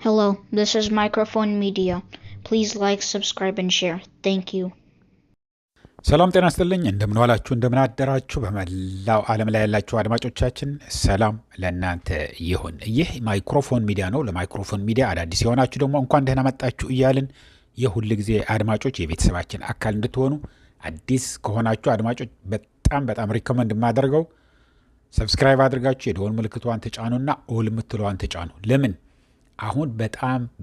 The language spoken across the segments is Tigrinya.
Hello, this is Microphone Media. Please like, subscribe, and share. Thank you. ሰላም ጤና ይስጥልኝ። እንደምን ዋላችሁ፣ እንደምን አደራችሁ። በመላው ዓለም ላይ ያላችሁ አድማጮቻችን ሰላም ለእናንተ ይሁን። ይህ ማይክሮፎን ሚዲያ ነው። ለማይክሮፎን ሚዲያ አዳዲስ የሆናችሁ ደግሞ እንኳን ደህና መጣችሁ እያልን የሁል ጊዜ አድማጮች የቤተሰባችን አካል እንድትሆኑ፣ አዲስ ከሆናችሁ አድማጮች በጣም ሪኮመንድ የማደርገው ሰብስክራይብ አድርጋችሁ የደወል ምልክቷን ተጫኑና ኦል የምትለዋን ተጫኑ። ለምን አሁን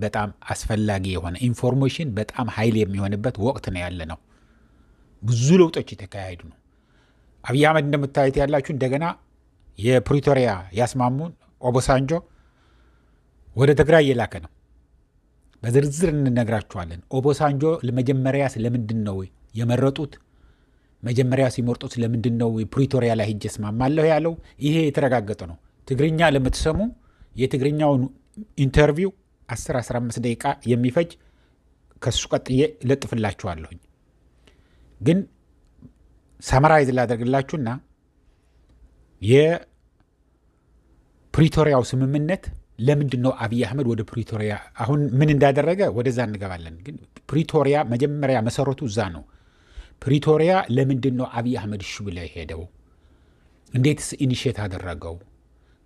በጣም አስፈላጊ የሆነ ኢንፎርሜሽን በጣም ኃይል የሚሆንበት ወቅት ነው ያለ ነው። ብዙ ለውጦች የተካሄዱ ነው። አብይ አህመድ እንደምታዩት ያላችሁ እንደገና የፕሪቶሪያ ያስማሙን ኦባሳንጆ ወደ ትግራይ እየላከ ነው። በዝርዝር እንነግራችኋለን። ኦባሳንጆ ለመጀመሪያ ስለምንድን ነው የመረጡት? መጀመሪያ ሲመርጡት ስለምንድን ነው ፕሪቶሪያ ላይ ሄጄ እስማማለሁ ያለው? ይሄ የተረጋገጠ ነው። ትግርኛ ለምትሰሙ የትግርኛውን ኢንተርቪው 10-15 ደቂቃ የሚፈጅ ከሱ ቀጥዬ ለጥፍላችኋለሁኝ። ግን ሰመራይዝ ላደርግላችሁና የፕሪቶሪያው ስምምነት ለምንድን ነው አብይ አህመድ ወደ ፕሪቶሪያ አሁን ምን እንዳደረገ ወደዛ እንገባለን። ግን ፕሪቶሪያ መጀመሪያ መሰረቱ እዛ ነው። ፕሪቶሪያ ለምንድን ነው አብይ አህመድ እሺ ብሎ ሄደው? እንዴትስ ኢኒሼት አደረገው?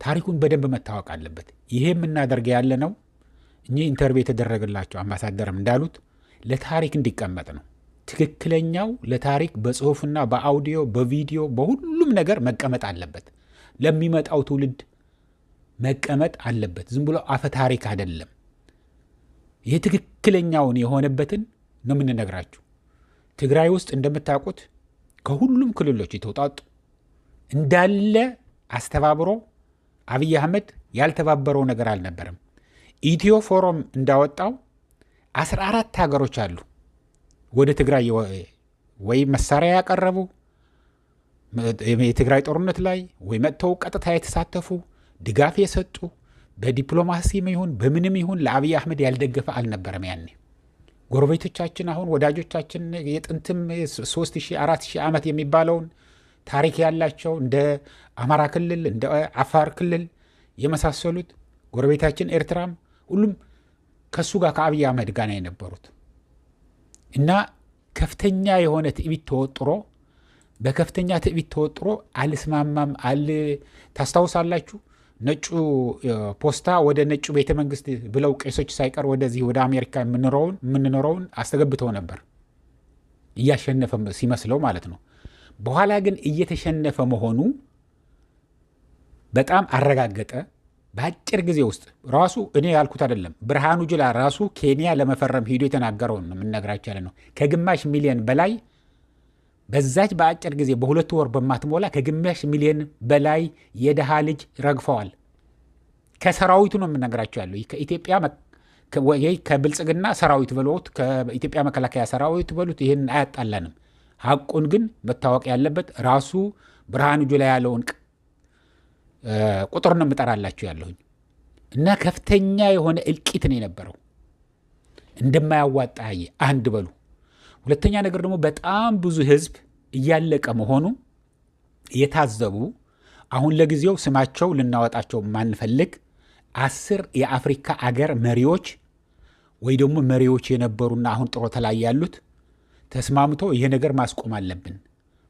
ታሪኩን በደንብ መታወቅ አለበት። ይሄ የምናደርገ ያለ ነው እኚህ ኢንተርቪው የተደረገላቸው አምባሳደርም እንዳሉት ለታሪክ እንዲቀመጥ ነው። ትክክለኛው ለታሪክ በጽሁፍና በአውዲዮ በቪዲዮ በሁሉም ነገር መቀመጥ አለበት። ለሚመጣው ትውልድ መቀመጥ አለበት። ዝም ብሎ አፈ ታሪክ አይደለም። ይህ ትክክለኛውን የሆነበትን ነው የምንነግራችሁ። ትግራይ ውስጥ እንደምታውቁት ከሁሉም ክልሎች የተውጣጡ እንዳለ አስተባብሮ አብይ አህመድ ያልተባበረው ነገር አልነበረም። ኢትዮ ፎረም እንዳወጣው 14 ሀገሮች አሉ ወደ ትግራይ ወይ መሳሪያ ያቀረቡ የትግራይ ጦርነት ላይ ወይ መጥተው ቀጥታ የተሳተፉ ድጋፍ የሰጡ በዲፕሎማሲም ይሁን በምንም ይሁን ለአብይ አህመድ ያልደገፈ አልነበረም። ያኔ ጎረቤቶቻችን አሁን ወዳጆቻችን የጥንትም 3000-4000 ዓመት የሚባለውን ታሪክ ያላቸው እንደ አማራ ክልል እንደ አፋር ክልል የመሳሰሉት ጎረቤታችን ኤርትራም ሁሉም ከሱ ጋር ከአብይ አህመድ ጋር ነው የነበሩት። እና ከፍተኛ የሆነ ትዕቢት ተወጥሮ በከፍተኛ ትዕቢት ተወጥሮ አልስማማም ታስታውሳላችሁ። ነጩ ፖስታ ወደ ነጩ ቤተ መንግስት ብለው ቄሶች ሳይቀር ወደዚህ ወደ አሜሪካ የምንኖረውን አስተገብተው ነበር፣ እያሸነፈ ሲመስለው ማለት ነው። በኋላ ግን እየተሸነፈ መሆኑ በጣም አረጋገጠ። በአጭር ጊዜ ውስጥ ራሱ እኔ ያልኩት አይደለም፣ ብርሃኑ ጁላ ራሱ ኬንያ ለመፈረም ሂዶ የተናገረውን ነው የምንነግራችሁ ያለ ነው። ከግማሽ ሚሊዮን በላይ በዛች በአጭር ጊዜ በ2 ወር በማትሞላ ከግማሽ ሚሊዮን በላይ የድሃ ልጅ ረግፈዋል። ከሰራዊቱ ነው የምንነግራችሁ ያለው። ከኢትዮጵያ ከብልጽግና ሰራዊት በሉት፣ ከኢትዮጵያ መከላከያ ሰራዊት በሉት፣ ይህን አያጣላንም። ሐቁን ግን መታወቅ ያለበት ራሱ ብርሃኑ ጁላ ያለውን ቁጥር ነው የምጠራላችሁ ያለሁኝ። እና ከፍተኛ የሆነ እልቂት ነው የነበረው። እንደማያዋጣ አንድ በሉ። ሁለተኛ ነገር ደግሞ በጣም ብዙ ህዝብ እያለቀ መሆኑ የታዘቡ አሁን ለጊዜው ስማቸው ልናወጣቸው ማንፈልግ 10 የአፍሪካ አገር መሪዎች ወይ ደግሞ መሪዎች የነበሩና አሁን ጡረታ ላይ ያሉት ተስማምቶ ይሄ ነገር ማስቆም አለብን።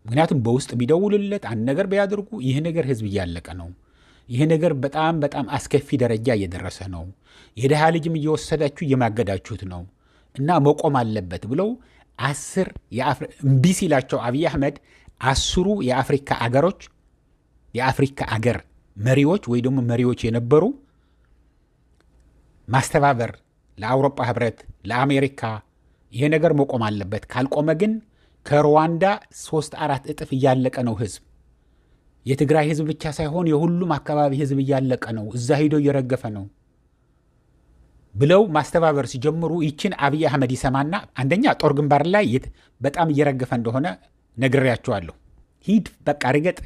ምክንያቱም በውስጥ ቢደውሉለት አንድ ነገር ቢያደርጉ ይሄ ነገር ህዝብ እያለቀ ነው፣ ይሄ ነገር በጣም አስከፊ ደረጃ እየደረሰ ነው፣ የድሃ ልጅም እየወሰዳችሁ እየማገዳችሁት ነው እና መቆም አለበት ብለው 10 እምቢ ሲላቸው አብይ አህመድ 10 የአፍሪካ አገር መሪዎች ወይ ደግሞ መሪዎች የነበሩ ማስተባበር ለአውሮፓ ህብረት ለአሜሪካ ይሄ ነገር መቆም አለበት፣ ካልቆመ ግን ከሩዋንዳ 3-4 እጥፍ እያለቀ ነው ህዝብ። የትግራይ ህዝብ ብቻ ሳይሆን የሁሉም አካባቢ ህዝብ እያለቀ ነው፣ እዛ ሂዶ እየረገፈ ነው ብለው ማስተባበር ሲጀምሩ ይችን አብይ አህመድ ይሰማና አንደኛ ጦር ግንባር ላይ በጣም እየረገፈ እንደሆነ ነግሬያቸዋለሁ። ሂድ በቃ ርገጥ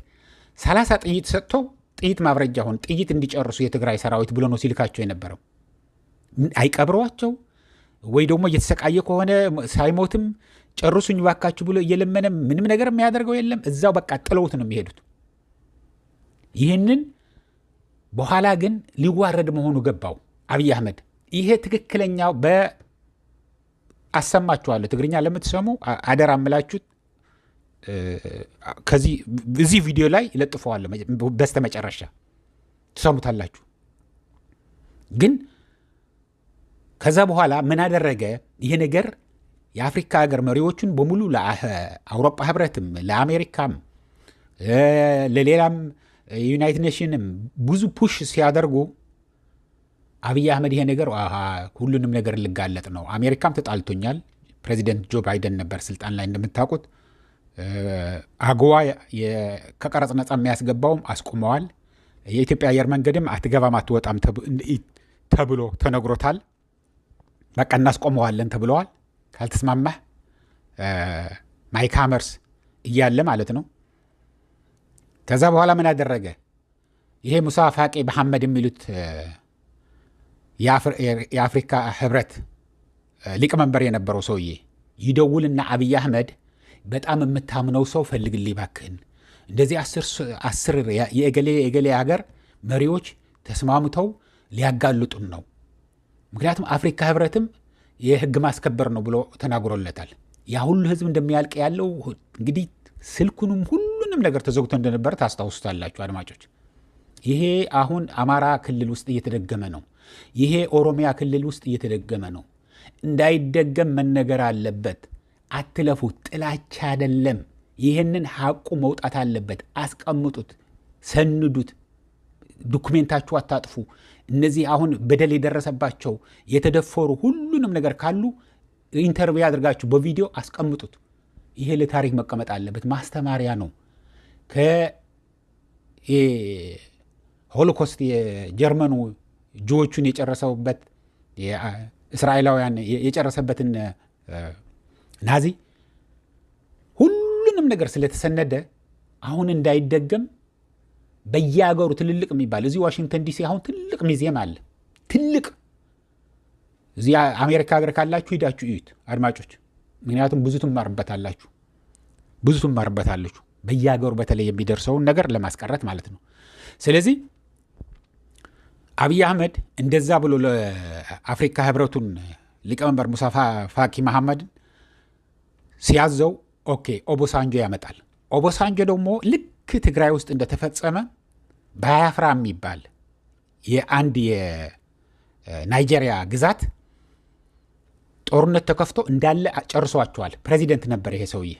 30 ጥይት ሰጥቶ ጥይት ማብረጃ ሆን ጥይት እንዲጨርሱ የትግራይ ሰራዊት ብሎ ነው ሲልካቸው የነበረው። አይቀብሯቸው ወይ ደግሞ እየተሰቃየ ከሆነ ሳይሞትም ጨርሱኝ ባካችሁ ብሎ እየለመነ ምንም ነገር የሚያደርገው የለም። እዛው በቃ ጥለውት ነው የሚሄዱት። ይህንን በኋላ ግን ሊዋረድ መሆኑ ገባው አብይ አህመድ። ይሄ ትክክለኛው አሰማችኋለሁ። ትግርኛ ለምትሰሙ አደራ እምላችሁት እዚህ ቪዲዮ ላይ ይለጥፈዋለሁ። በስተመጨረሻ ትሰሙታላችሁ። ግን ከዛ በኋላ ምን አደረገ? ይሄ ነገር የአፍሪካ ሀገር መሪዎቹን በሙሉ ለአውሮፓ ህብረትም ለአሜሪካም ለሌላም ዩናይትድ ኔሽንም ብዙ ፑሽ ሲያደርጉ አብይ አህመድ ይሄ ነገር ሁሉንም ነገር ልጋለጥ ነው። አሜሪካም ተጣልቶኛል። ፕሬዚደንት ጆ ባይደን ነበር ስልጣን ላይ እንደምታውቁት። አጎዋ ከቀረጽ ነጻ የሚያስገባውም አስቁመዋል። የኢትዮጵያ አየር መንገድም አትገባም አትወጣም ተብሎ ተነግሮታል። በቃ እናስቆመዋለን ተብለዋል። ካልተስማማህ ማይክ ሀመርስ እያለ ማለት ነው። ከዛ በኋላ ምን አደረገ? ይሄ ሙሳ ፋቂ መሐመድ የሚሉት የአፍሪካ ህብረት ሊቀመንበር የነበረው ሰውዬ ይደውልና አብይ አህመድ በጣም የምታምነው ሰው ፈልግልኝ ባክህን፣ እንደዚህ 10 የእገሌ ሀገር መሪዎች ተስማምተው ሊያጋልጡን ነው። ምክንያቱም አፍሪካ ህብረትም የህግ ማስከበር ነው ብሎ ተናግሮለታል። ያ ሁሉ ህዝብ እንደሚያልቅ ያለው እንግዲህ ስልኩንም ሁሉንም ነገር ተዘግቶ እንደነበረ ታስታውሱታላችሁ አድማጮች። ይሄ አሁን አማራ ክልል ውስጥ እየተደገመ ነው። ይሄ ኦሮሚያ ክልል ውስጥ እየተደገመ ነው። እንዳይደገም መነገር አለበት። አትለፉት። ጥላቻ አይደለም። ይህንን ሐቁ መውጣት አለበት። አስቀምጡት፣ ሰንዱት፣ ዶኩሜንታችሁ አታጥፉ። እነዚህ አሁን በደል የደረሰባቸው የተደፈሩ ሁሉንም ነገር ካሉ ኢንተርቪው አድርጋችሁ በቪዲዮ አስቀምጡት። ይሄ ለታሪክ መቀመጥ አለበት። ማስተማሪያ ነው። ከሆሎኮስት የጀርመኑ ጆዎቹን የጨረሰበት እስራኤላውያን የጨረሰበትን ናዚ ሁሉንም ነገር ስለተሰነደ አሁን እንዳይደገም በየአገሩ ትልልቅ የሚባል እዚህ ዋሽንግተን ዲሲ አሁን ትልቅ ሚዚየም አለ። ትልቅ እዚህ አሜሪካ ሀገር ካላችሁ ሂዳችሁ እዩት አድማጮች። ምክንያቱም ብዙ ትማርበታላችሁ። በየሀገሩ በተለይ የሚደርሰውን ነገር ለማስቀረት ማለት ነው። ስለዚህ አብይ አህመድ እንደዛ ብሎ ለአፍሪካ ህብረቱን ሊቀመንበር ሙሳ ፋቂ መሐመድን ሲያዘው ኦኬ ኦቦሳንጆ ያመጣል። ኦቦሳንጆ ደግሞ ልክ ትግራይ ውስጥ እንደተፈጸመ ባያፍራ የሚባል የአንድ የናይጄሪያ ግዛት ጦርነት ተከፍቶ እንዳለ ጨርሷቸዋል። ፕሬዚደንት ነበር ይሄ ሰውዬ።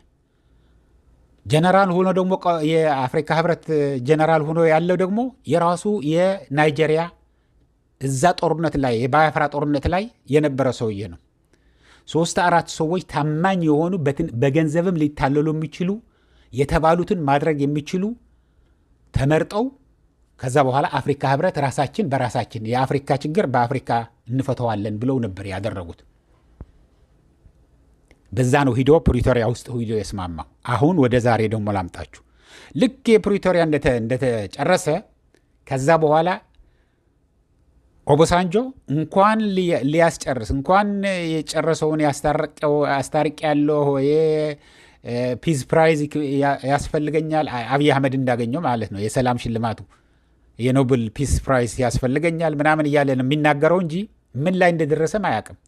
ጀነራል ሆኖ ደግሞ የአፍሪካ ህብረት ጀነራል ሆኖ ያለው ደግሞ የራሱ የናይጄሪያ እዛ ጦርነት ላይ የባያፍራ ጦርነት ላይ የነበረ ሰውዬ ነው። 3-4 ሰዎች ታማኝ የሆኑ በገንዘብም ሊታለሉ የሚችሉ የተባሉትን ማድረግ የሚችሉ ተመርጠው ከዛ በኋላ አፍሪካ ህብረት ራሳችን በራሳችን የአፍሪካ ችግር በአፍሪካ እንፈተዋለን ብለው ነበር ያደረጉት። በዛ ነው ሂዶ ፕሪቶሪያ ውስጥ ሂዶ የስማማው። አሁን ወደ ዛሬ ደግሞ ላምጣችሁ። ልክ የፕሪቶሪያ እንደተጨረሰ ከዛ በኋላ ኦቦሳንጆ እንኳን ሊያስጨርስ እንኳን የጨረሰውን አስታርቅ ያለው ፒስ ፕራይዝ ያስፈልገኛል አብይ አህመድ እንዳገኘው ማለት ነው። የሰላም ሽልማቱ የኖብል ፒስ ፕራይዝ ያስፈልገኛል ምናምን እያለ ነው የሚናገረው እንጂ ምን ላይ እንደደረሰም አያውቅም።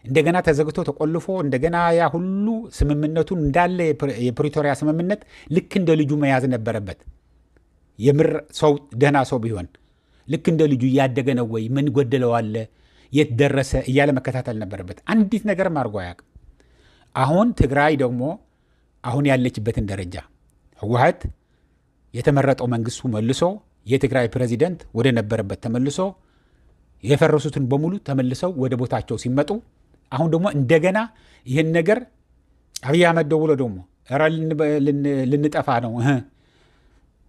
እንደገና ተዘግቶ ተቆልፎ እንደገና ያ ሁሉ ስምምነቱን እንዳለ የፕሪቶሪያ ስምምነት ልክ እንደ ልጁ መያዝ ነበረበት። የምር ሰው ደህና ሰው ቢሆን ልክ እንደ ልጁ እያደገ ነው ወይ ምን ጎደለዋለ የት ደረሰ እያለ መከታተል ነበረበት። አንዲት ነገርም አድርጎ አያውቅም። አሁን ትግራይ ደግሞ አሁን ያለችበትን ደረጃ ህወሓት የተመረጠው መንግስቱ መልሶ የትግራይ ፕሬዚደንት ወደ ነበረበት ተመልሶ የፈረሱትን በሙሉ ተመልሰው ወደ ቦታቸው ሲመጡ አሁን ደግሞ እንደገና ይህን ነገር አብይ አህመድ ደውሎ ደግሞ ልንጠፋ ነው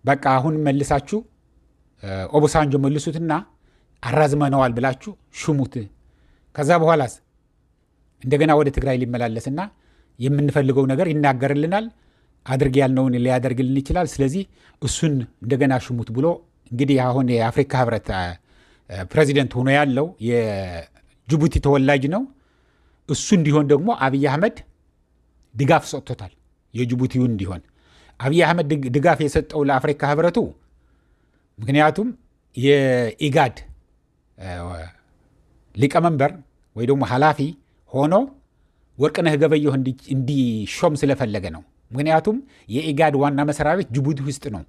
በቃ አሁን መልሳችሁ ኦቦሳንጆ መልሱትና አራዝመነዋል ብላችሁ ሹሙት። ከዛ በኋላስ እንደገና ወደ ትግራይ ሊመላለስና የምንፈልገው ነገር ይናገርልናል፣ አድርግ ያልነውን ሊያደርግልን ይችላል። ስለዚህ እሱን እንደገና ሹሙት ብሎ እንግዲህ አሁን የአፍሪካ ህብረት ፕሬዚደንት ሆኖ ያለው የጅቡቲ ተወላጅ ነው። እሱ እንዲሆን ደግሞ አብይ አህመድ ድጋፍ ሰጥቶታል። የጅቡቲውን እንዲሆን አብይ አህመድ ድጋፍ የሰጠው ለአፍሪካ ህብረቱ ምክንያቱም የኢጋድ ሊቀመንበር ወይ ደግሞ ኃላፊ ሆኖ ወርቅነህ ገበየሁ እንዲሾም ስለፈለገ ነው። ምክንያቱም የኢጋድ ዋና መስሪያ ቤት ጅቡቲ ውስጥ ነው።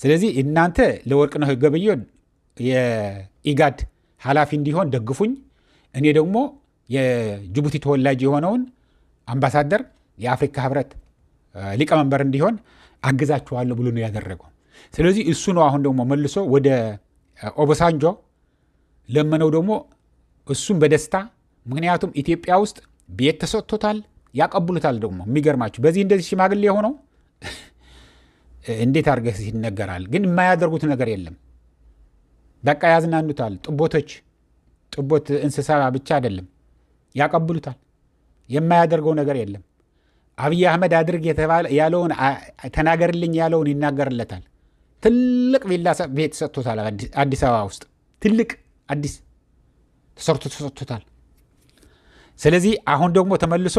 ስለዚህ እናንተ ለወርቅነህ ገበየሁ የኢጋድ ኃላፊ እንዲሆን ደግፉኝ፣ እኔ ደግሞ የጅቡቲ ተወላጅ የሆነውን አምባሳደር የአፍሪካ ህብረት ሊቀመንበር እንዲሆን አግዛችኋለሁ ብሎ ነው ያደረገው። ስለዚህ እሱ ነው አሁን ደግሞ መልሶ ወደ ኦባሳንጆ ለመነው ደግሞ እሱም በደስታ ምክንያቱም ኢትዮጵያ ውስጥ ቤት ተሰጥቶታል፣ ያቀብሉታል። ደግሞ የሚገርማችሁ በዚህ እንደዚህ ሽማግሌ የሆነው እንዴት አድርገህ ይነገራል፣ ግን የማያደርጉት ነገር የለም። በቃ ያዝናኑታል። ጥቦት እንስሳ ብቻ አይደለም ያቀብሉታል። የማያደርገው ነገር የለም። አብይ አህመድ አድርግ ያለውን ተናገርልኝ ያለውን ይናገርለታል። ትልቅ ቪላ ቤት ተሰጥቶታል አዲስ አበባ ውስጥ ትልቅ አዲስ ተሰርቶ ተሰጥቶታል። ስለዚህ አሁን ደግሞ ተመልሶ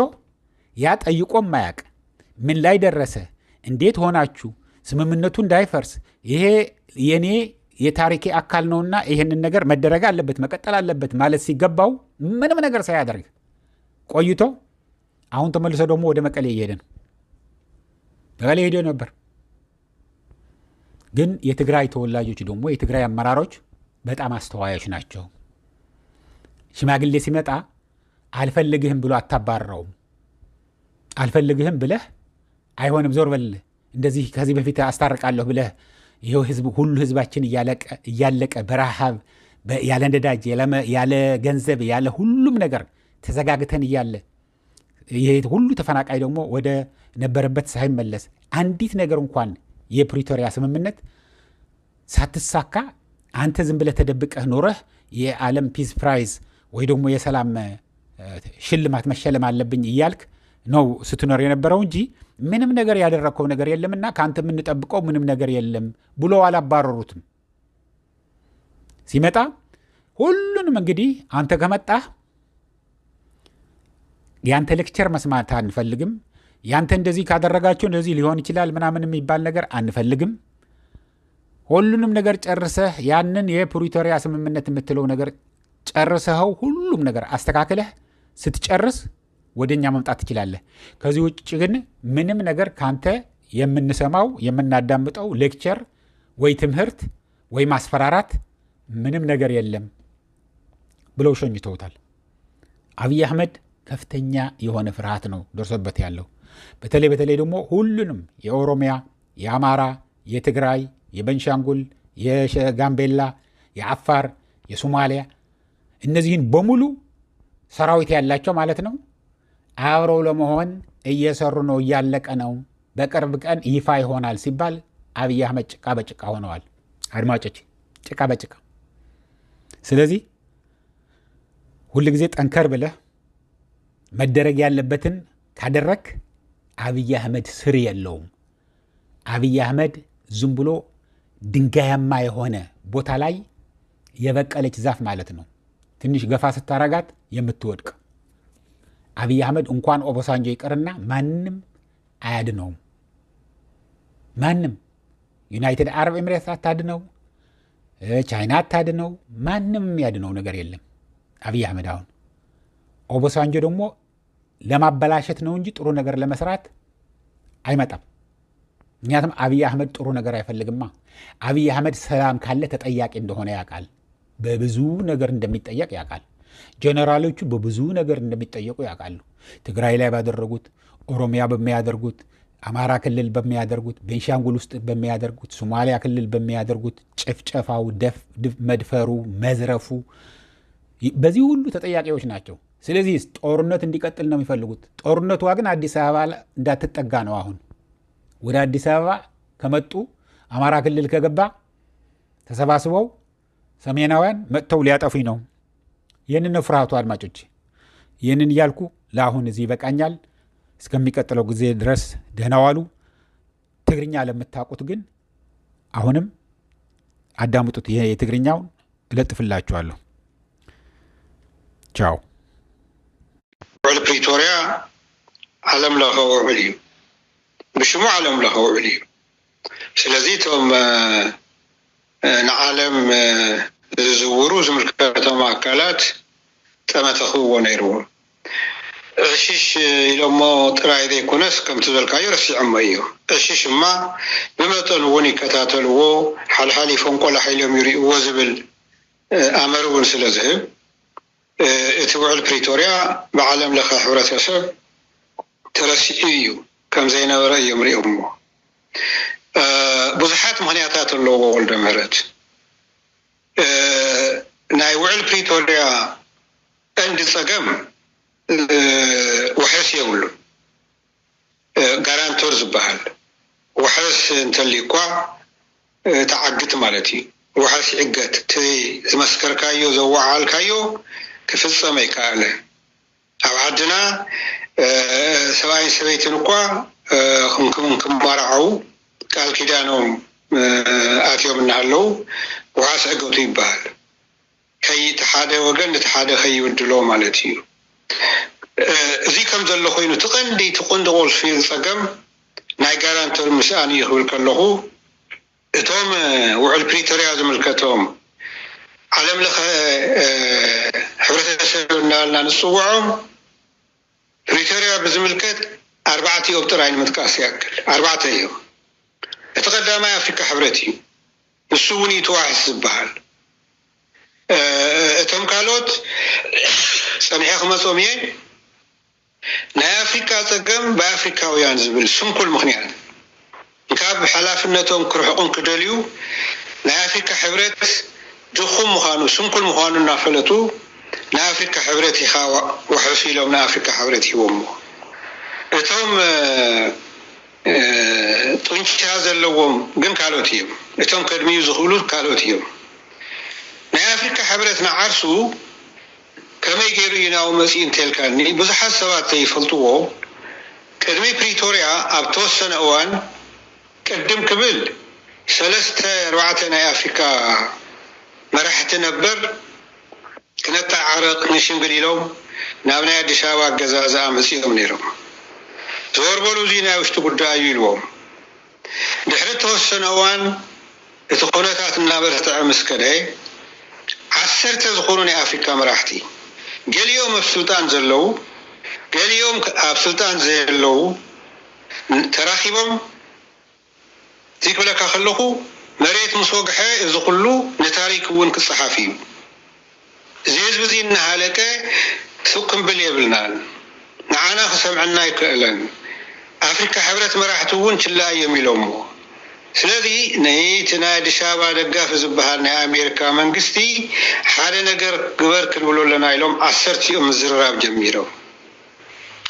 ያ ጠይቆም ማያቅ ምን ላይ ደረሰ፣ እንዴት ሆናችሁ፣ ስምምነቱ እንዳይፈርስ ይሄ የኔ የታሪኬ አካል ነውና ይሄንን ነገር መደረግ አለበት መቀጠል አለበት ማለት ሲገባው ምንም ነገር ሳያደርግ ቆይቶ አሁን ተመልሶ ደግሞ ወደ መቀሌ እየሄደ ነው። መቀሌ ሄዶ ነበር። ግን የትግራይ ተወላጆች ደግሞ የትግራይ አመራሮች በጣም አስተዋዮች ናቸው። ሽማግሌ ሲመጣ አልፈልግህም ብሎ አታባረረውም። አልፈልግህም ብለህ አይሆንም ዞር በል እንደዚህ ከዚህ በፊት አስታርቃለሁ ብለህ ይሄው ሁሉ ህዝባችን እያለቀ በረሃብ ያለ ነዳጅ ያለ ገንዘብ ያለ ሁሉም ነገር ተዘጋግተን እያለ ይሄ ሁሉ ተፈናቃይ ደግሞ ወደ ነበረበት ሳይመለስ አንዲት ነገር እንኳን የፕሪቶሪያ ስምምነት ሳትሳካ አንተ ዝም ብለህ ተደብቀህ ኖረህ የዓለም ፒስ ፕራይዝ ወይ ደግሞ የሰላም ሽልማት መሸለም አለብኝ እያልክ ነው ስትኖር የነበረው እንጂ ምንም ነገር ያደረከው ነገር የለምና ካንተ የምንጠብቀው ምንም ነገር የለም ብሎ አላባረሩትም። ሲመጣ ሁሉንም እንግዲህ አንተ ከመጣህ ያንተ ሌክቸር መስማት አንፈልግም፣ ያንተ እንደዚህ ካደረጋችሁ እንደዚህ ሊሆን ይችላል ምናምን የሚባል ነገር አንፈልግም። ሁሉንም ነገር ጨርሰህ ያንን የፕሪቶሪያ ስምምነት የምትለው ነገር ጨርሰኸው ሁሉም ነገር አስተካክለህ ስትጨርስ ወደኛ መምጣት ትችላለህ። ከዚህ ውጭ ግን ምንም ነገር ካንተ የምንሰማው የምናዳምጠው ሌክቸር ወይ ትምህርት ወይ ማስፈራራት ምንም ነገር የለም ብለው ሸኝተውታል። አብይ አህመድ ከፍተኛ የሆነ ፍርሃት ነው ደርሶበት ያለው። በተለይ ደግሞ ሁሉንም የኦሮሚያ፣ የአማራ፣ የትግራይ፣ የቤንሻንጉል፣ የጋምቤላ፣ የአፋር፣ የሶማሊያ እነዚህን በሙሉ ሰራዊት ያላቸው ማለት ነው አብረው ለመሆን እየሰሩ ነው፣ እያለቀ ነው፣ በቅርብ ቀን ይፋ ይሆናል ሲባል አብይ አህመድ ጭቃ በጭቃ ሆነዋል። አድማጮች ጭቃ በጭቃ። ስለዚህ ሁልጊዜ ጠንከር ብለህ መደረግ ያለበትን ካደረክ አብይ አህመድ ስር የለውም። አብይ አህመድ ዝም ብሎ ድንጋያማ የሆነ ቦታ ላይ የበቀለች ዛፍ ማለት ነው። ትንሽ ገፋ ስታረጋት የምትወድቅ። አብይ አህመድ እንኳን ኦባሳንጆ ይቀርና ማንም አያድነውም። ማንም ዩናይትድ አረብ ኤሚሬትስ አታድነው፣ ቻይና አታድነው፣ ማንም የሚያድነው ነገር የለም አብይ አህመድ። አሁን ኦባሳንጆ ደግሞ ለማበላሸት ነው እንጂ ጥሩ ነገር ለመስራት አይመጣም። ምክንያቱም አብይ አህመድ ጥሩ ነገር አይፈልግማ። አብይ አህመድ ሰላም ካለ ተጠያቂ እንደሆነ ያውቃል። በብዙ ነገር እንደሚጠየቅ ያውቃል። ጀነራሎቹ በብዙ ነገር እንደሚጠየቁ ያውቃሉ። ትግራይ ላይ ባደረጉት፣ ኦሮሚያ በሚያደርጉት፣ አማራ ክልል በሚያደርጉት፣ ቤንሻንጉል ውስጥ በሚያደርጉት፣ ሶማሊያ ክልል በሚያደርጉት ጭፍጨፋው፣ መድፈሩ፣ መዝረፉ በዚህ ሁሉ ተጠያቂዎች ናቸው። ስለዚህ ጦርነት እንዲቀጥል ነው የሚፈልጉት። ጦርነቷ ግን አዲስ አበባ እንዳትጠጋ ነው። አሁን ወደ አዲስ አበባ ከመጡ አማራ ክልል ከገባ ተሰባስበው ሰሜናውያን መጥተው ሊያጠፉኝ ነው። ይህንን ነው ፍርሃቱ። አድማጮች ይህንን እያልኩ ለአሁን እዚህ ይበቃኛል። እስከሚቀጥለው ጊዜ ድረስ ደህና ዋሉ። ትግርኛ ለምታውቁት ግን አሁንም አዳምጡት። ይሄ የትግርኛውን እለጥፍላችኋለሁ። ቻው። ውዕል ፕሪቶሪያ ዓለም ለኸ ውዕል እዩ፣ ብሽሙ ዓለም ለኸ ውዕል እዩ። ስለዚ እቶም ንዓለም ዝዝውሩ ዝምልከቶም ኣካላት تمتخو ونيرو الشيش لما تراي ذي كونس كم تزل كاير السعم أيوه الشيش ما بمثل وني كتاتلو حال فنقول حيلهم يري وزبل أمرون سلزه اتبع البريتوريا بعلم لخ حورة سب ترسيو كم زينا ورأي يمري أمه بزحات مهنياتات اللو والدمرت نايوع البريتوريا عند الثقم وحس يقولون غارانتورز بحال وحس انت اللي قا تعقدت مالتي وحس عقت تي مسكر كايو زوعال كايو كفصمه يكاله او عدنا سواء سبيتن قا كم بارعو قال كيدانو اتيو منالو وحس عقت يبال كي تحاده وغن تحاده خي ودلو مالتي زي كم زلو خوينو تقندي تقندغول في الصقم ناي غارانتور مساني يخول كلهو اتوم وعل بريتوريا زملكتهم علم لخ حبرتنا لنا نصوعهم بريتوريا بزملكت 4 أكتوبر عين متكاس ياكل 4 أيام اتقدم افريكا حبرتي السوني تواحس بحال اتوم كالوت سميحكم مصومين نا أفريقيا تقم بأفريقياويان زبل سمكل مخنيان كاب حلافنتهم كرحقون كدليو نا أفريقيا حبرت جخم مخانو سمكل مخانو نافلتو نا أفريقيا حبرت يخاوا وحفيلهم نا أفريقيا حبرت يومو اتهم طنش هذا اللوم قن كالوتيهم اتهم كدميو زخولو كالوتيهم نا أفريقيا حبرت نعرسو كما يجري يناو مسين تلكاني بزحات سوات يفلطوه كدمي بريتوريا أبتوسن أوان قدم قبل 3-4 أفريقيا مرحت نبر كنت عرق نشم قليلهم نابنا دشاوا جزازة مسيهم نيرهم زور بولو زينا وشتو قدايو يلوهم دحرت توسن أوان تخونتات النابرة عمس كده 10 تزخوني أفريقيا مرحتي قال يوم السلطان زلو قال يوم السلطان زلو تراخيبهم ذيك لك خلقوا مريت مسوق حي إذا قلوا نتاريك ونك الصحافي زيز بزين نهالته ثقم باليابلنان نعانا خسمعنا يكألن أفريقيا حبرت مراحتون كلا يميلومو سلذي نيتنا دشابا دقاف زبهارنا أمريكا منقستي حالة نقر قبر كلولو لنا يلوم 10 مزرراب جميرو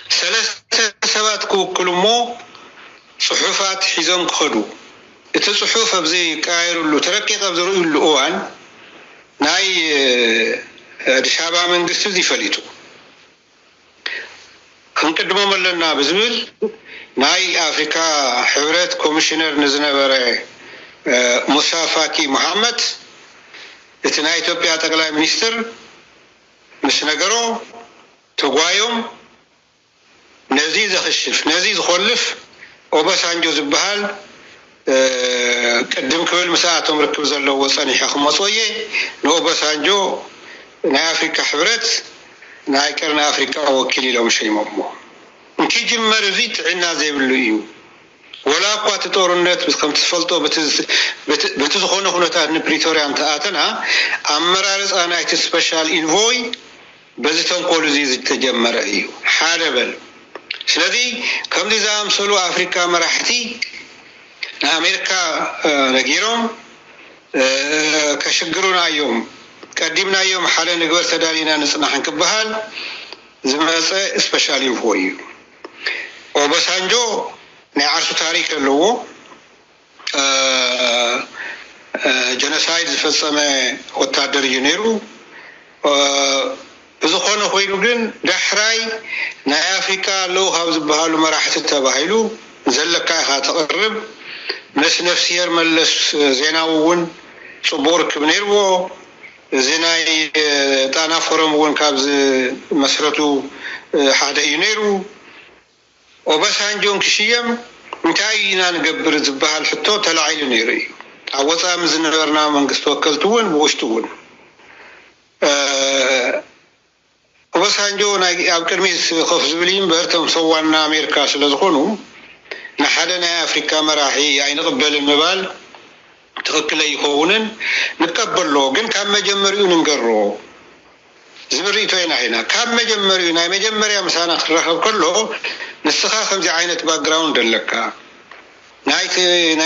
3 سبات كلمو صحوفات حزام خدو التصحوف بزي كايرو اللو تركي قبضرو اللو اوان ناي دشابا منقستو دي فليتو خنقدمو ملنا بزمل ناي أفريقيا حبرت كوميشنر نزنبرة موسى فاكي محمد اتنا إثيوبيا تقلع مينستر مسنقرو تقوايوم نزيز خشف نزيز خلف وبس عنجو زبهال قدم كل مساعتهم ركب زلو وصاني حاخم مصوية نو بس عنجو نا أفريقيا حبرت نا يكرنا أفريقيا وكيلي لهم شيء مبمو كي جمر زيت عنا زي بالليو ولا قوات تورنت بس كم تفلتو بتزخونه خلطات نبريتوريا انتاتنا أمرارز أنا ايت سبيشال إنفوي بزيتون قولو زي تجمر ايو حالبل سلذي كم دي زام سولو أفريقيا مرحتي أمريكا نجيرهم كشجرونا يوم قدمنا يوم حالا نقول تدارينا نصنع نكبهال زماسة سبيشال إنفوي وبسانجو نعرف تاريخ اللو جنسايد فصمه وتادر ينيرو بزخونه خوينو جن دحراي نا أفريقيا لو هاوز بهالو مراحة تباهيلو زلكا هاتقرب نس نفسير ملس زيناوون صبورك بنيرو زيناي تانا فورم ون كابز مسرتو حدا ينيرو وبس عنجون كشيم متاينا نقبر زبها حتى تلاعيل نيري عوضا مزنبرنا من قصة وكلتون بوشتون ኦባሳንጆ ኣብ ቅድሚት ኮፍ ዝብል እምበርቶም ሰዋና ኣሜሪካ ስለ ዝኾኑ ንሓደ ናይ ኣፍሪካ መራሒ ኣይንቕበልን ምባል ትክክል ኣይኮውንን ንቀበሎ ግን ካብ መጀመሪኡ ንንገሮ ዝብሪቶ ኢና ካብ መጀመሪኡ ናይ መጀመርያ ምሳና ክረኸብ ከሎ ንስኻ ከምዚ ዓይነት ባክግራውንድ ኣለካ ናይ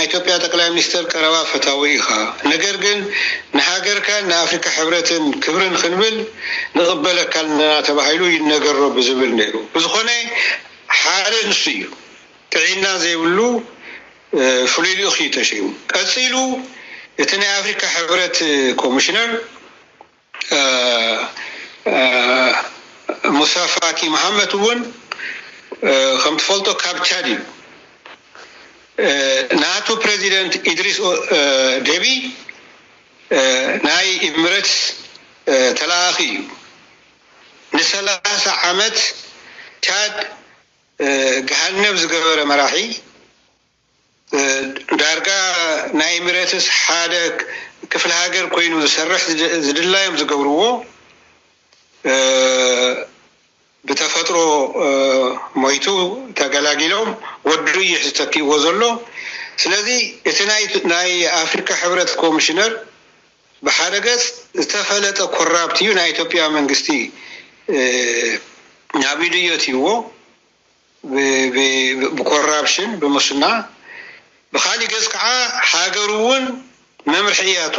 ኢትዮጵያ ጠቅላይ ሚኒስትር ቀረባ ፈታዊ ኢኻ ነገር ግን ንሃገርካ ንኣፍሪካ ሕብረትን ክብርን ክንብል ንቕበለካ ተባሂሉ ይነገሮ ብዝብል ነይሩ ብዝኾነ ሓደ ንሱ እዩ ጥዒና ዘይብሉ ፍሉይ ልኡኽ ተሸይሙ ቀፂሉ እቲ ናይ ኣፍሪካ ሕብረት ኮሚሽነር ሙሳ ፋኪ መሐመድ እውን ከም ትፈልጦ ካብ ቻድ እዩ ናቱ ፕሬዚደንት ኢድሪስ ዴቢ ናይ ኢሚሬትስ ተላኺ እዩ ን30 ዓመት ቻድ ገሃነብ ዝገበረ መራሒ ዳርጋ ናይ ኢሚሬትስ ሓደ ክፍለ ሃገር ኮይኑ ዝሰርሕ ዝድላዮም ዝገብርዎ ብተፈጥሮ ሞይቱ ተገላጊሎም ወዱ ይሕተኪዎ ዘሎ ስለዚ እቲ ናይ ኣፍሪካ ሕብረት ኮሚሽነር ብሓደ ገጽ ዝተፈለጠ ኮራፕት እዩ ናይ ኢትዮጵያ መንግስቲ ናቢድዮትይዎ ብኮራፕሽን ብሙስና ብኻሊ ገጽ ከዓ ሃገሩ እውን መምርሕያቶ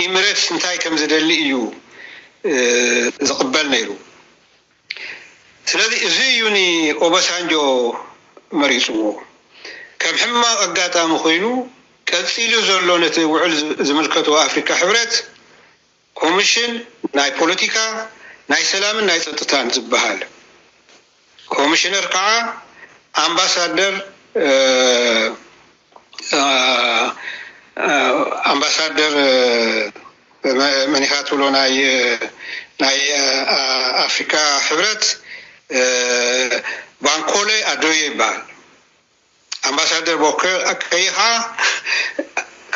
ኢሚሬትስ እንታይ ከም ዝደሊ እዩ ዝቕበል ነይሩ ስለዚ እዚ እዩኒ ኦባሳንጆ መሪፅዎ ከም ሕማቕ ኣጋጣሚ ኮይኑ ቀፂሉ ዘሎ ነቲ ውዕል ዝምልከቱ ኣፍሪካ ሕብረት ኮሚሽን ናይ ፖለቲካ ናይ ሰላምን ናይ ፀጥታን ዝበሃል ኮሚሽነር ከዓ ኣምባሳደር መንካት ብሎ ናይ ኣፍሪካ ሕብረት ባንኮሌ ኣዶዬ ይበሃል ኣምባሳደር ቦከር ከይኻ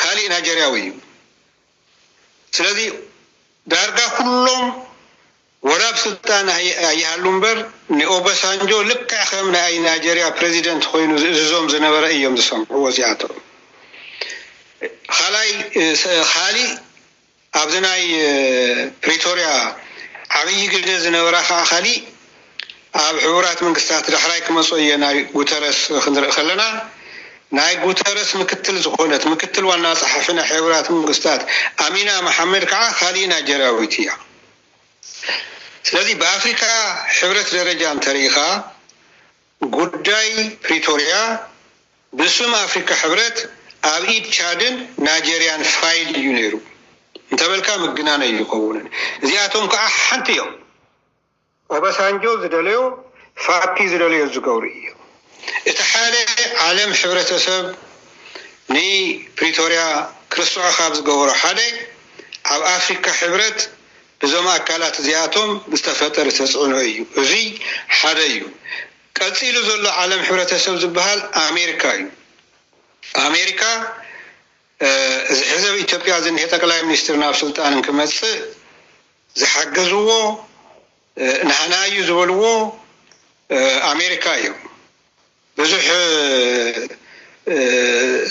ካሊእ ናይጀርያዊ እዩ ስለዚ ዳርጋ ኩሎም ወራብ ስልጣን ኣይሃሉ እምበር ንኦባሳንጆ ልክዕ ከም ናይ ናይጀርያ ፕሬዚደንት ኮይኑ ዝእዝዞም ዝነበረ እዮም ዝሰምዑ ወዚኣቶም ካሊእ ኣብዚ ናይ ፕሪቶሪያ ዓብይ ግደ ዝነበራ ከዓ ካሊእ ኣብ ሕቡራት መንግስታት ዳሕራይ ክመጾ እየ ናይ ጉተረስ ክንርኢ ከለና ናይ ጉተረስ ምክትል ዋና ጸሓፊ ናይ ሕቡራት መንግስታት ኣሚና መሐመድ ከዓ ካሊእ ናይጀርያዊት እያ ስለዚ በአፍሪካ ሕብረት ደረጃ እንተሪኻ ጉዳይ ፕሪቶሪያ ብስም አፍሪካ ሕብረት ኣብ ኢድ ቻድን ናይጀሪያን ፋይል እዩ ነይሩ እንተበልካ ምግናነ ይኸውን እዚኣቶም ከዓ ሓንቲ እዮም ኦባሳንጆ ዝደለዮ ፋኪ ዝደለዮ ዝገብሩ እዩ እቲ ሓደ ዓለም ሕብረተሰብ ኒ ፕሪቶሪያ ክርስቶዕ ካብ ዝገብሮ ሓደ ኣብ አፍሪካ ሕብረት بزوم أكلات زياتهم بستفتر تسعونه أيو زي حدا أيو كتيلو زلوا عالم حرة السبز بهال أمريكا حزب إثيوبيا زين هي تكلم مينستر ناف سلطان كمس زحجزوه نحنا يزولوه أمريكا يوم بزح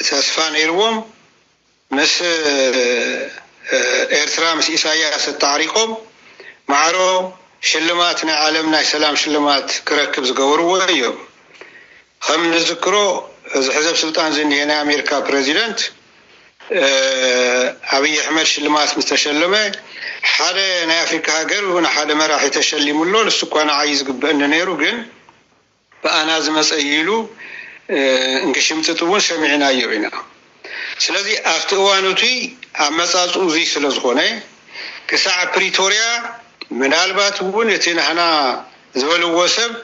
ساسفان إيروم مس إيرترا مس إساياس التعريقهم معرو شلماتنا عالمنا سلام شلمات كركب زقوروا أيوم خم نذكره حزب سلطان زين هنا أمريكا بريزيدنت أبي أحمد شلمات مستشلمه حدا نا أفريقيا هاجر ونا حدا ما راح يتشلم له السكان عايز قبلنا نيرو جن فأنا زم أسأيلو انكشمت تبون سمعنا يوينا سلذي أفتوانوتي أمساس أوزي سلزخونه كساعة بريتوريا من البات بون يتين هنا زول وسب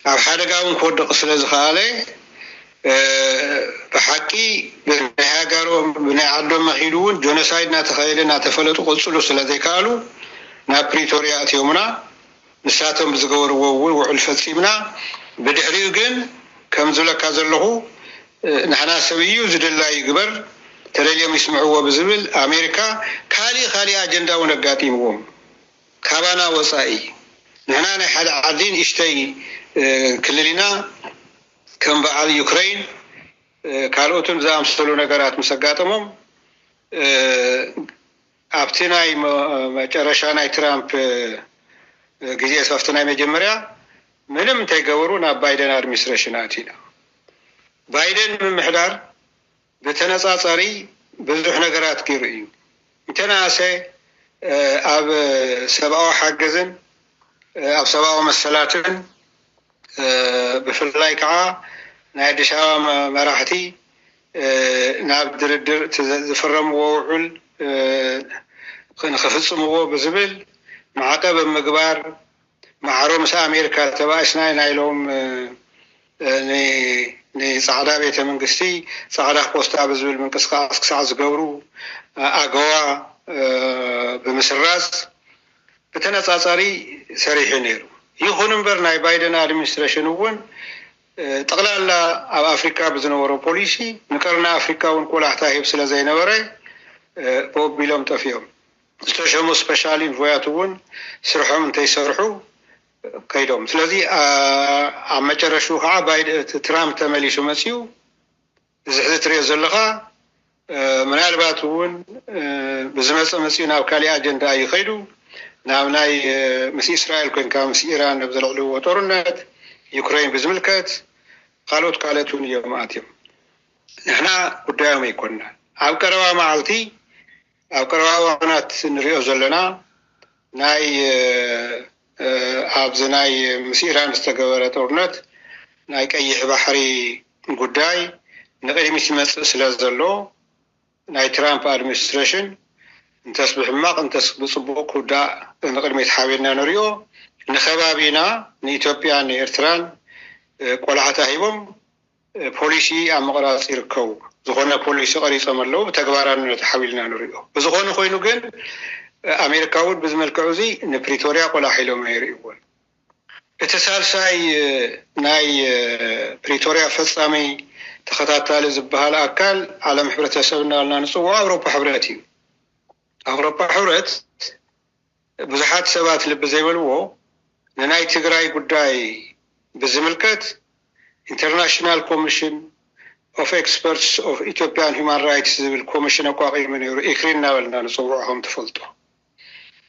أو حدا قاون كود سلزخاله بحكي بنهاجرو بنعدو مخيلون جونسايد ناتخيل ناتفلتو قلصلو سلذي كالو نا بريتوريا تيومنا نساتهم بزغور وعلفتيمنا بدحريو جن كم زلك زلهو نحنا سويو زد الله يقبر ترى اليوم يسمعوا بزبل أمريكا خالي أجندة ونقاتيمهم كابانا وصائي نحن حد عدين اشتي كلنا كم بعد يوكرين كالوتن زام سلو نجارات مسقاتهم أبتناي مجرشاناي ترامب جزية سفتناي مجمرة منهم تجاورونا بايدن أدمنستريشناتنا بايدن من محدار بتناصاري بزح نجارات كيرين متناسي أب سبعة حجزن أب سبعة مسلاتن بفلاي كعا نادي شام مراحتي ناب دردر تفرم ووعل خفص مو بزبل معقب مقبار معروم سا أمريكا تبع سناي نايلهم ني صعدا بيت منقستي صعدا بوستا بزبل من قصقاص زقورو أقوى بمسراز بتناصاري سريح نيرو يخونن برناي بايدن أدمنستريشن ون تقلال أفريقيا بزنورو بوليسي نكرنا أفريقيا ونقول أحتاج بسلا زي نوري بوب بيلوم تفيهم استشهموا سبيشالين فوياتون سرحهم تيسرحوا كيدهم سلذي عم جرشوا عبايد ترامب تملي شو مسيو زحزت ريز اللغة من الباتون بزمس مسيونا وكالي أجندة أي خيدو ناي مسي إسرائيل كان كامس إيران نبذل علو وطورنات يوكرين بزملكات قالتون يوماتهم نحنا قدام يكوننا أبكروا معلتي أبكروا وانات نريو زلنا ناي أبزناي مسيران استقبلت أورنات ناي كأي بحري قداي نقدر مثل سلازلو ناي ترامب أدمنستريشن انتصبح ماق انتصبح كودا نقدر متحاولنا نريو نخبابينا نيتوبيا نيرتران قلعة هيبم بوليسي أمغراس يركو زخونا بوليسي قريصة ملو بتقباران نتحاولنا نريو بزخونا خوينو جن أمريكا ود بزمل كعوزي نبريتوريا قلع حيلو ما يريون اتصال ساي ناي بريتوريا فصامي تخطاطال زبها الأكل على محبرة سبنا لنا نصوى أوروبا حبرتي أوروبا حبرت بزحات سبات لبزي والوو ناي تقراي قداي بزملكت International Commission of Experts of Ethiopian Human Rights Commission أقاقي من يورو إكرينا ولنا نصوعهم تفلتو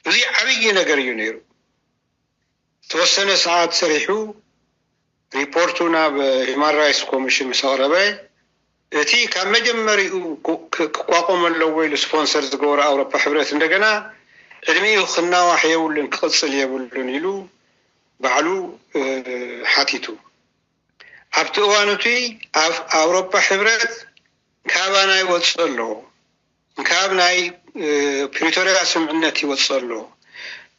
زي عبية نقر يونيرو توسنا ساعات سريحو ريبورتونا Human Rights Commission مساقرباي تي كان مجمري قاقم اللوي لسبونسرز قورا أوروبا حبرات اندقنا علمي خنا واحد يولن قصل يولن يلو بعلو حاتيتو أبتوانوتي أوروبا حبرات كابناي وصلوا كابناي بريتوريا سمعنتي وصلوا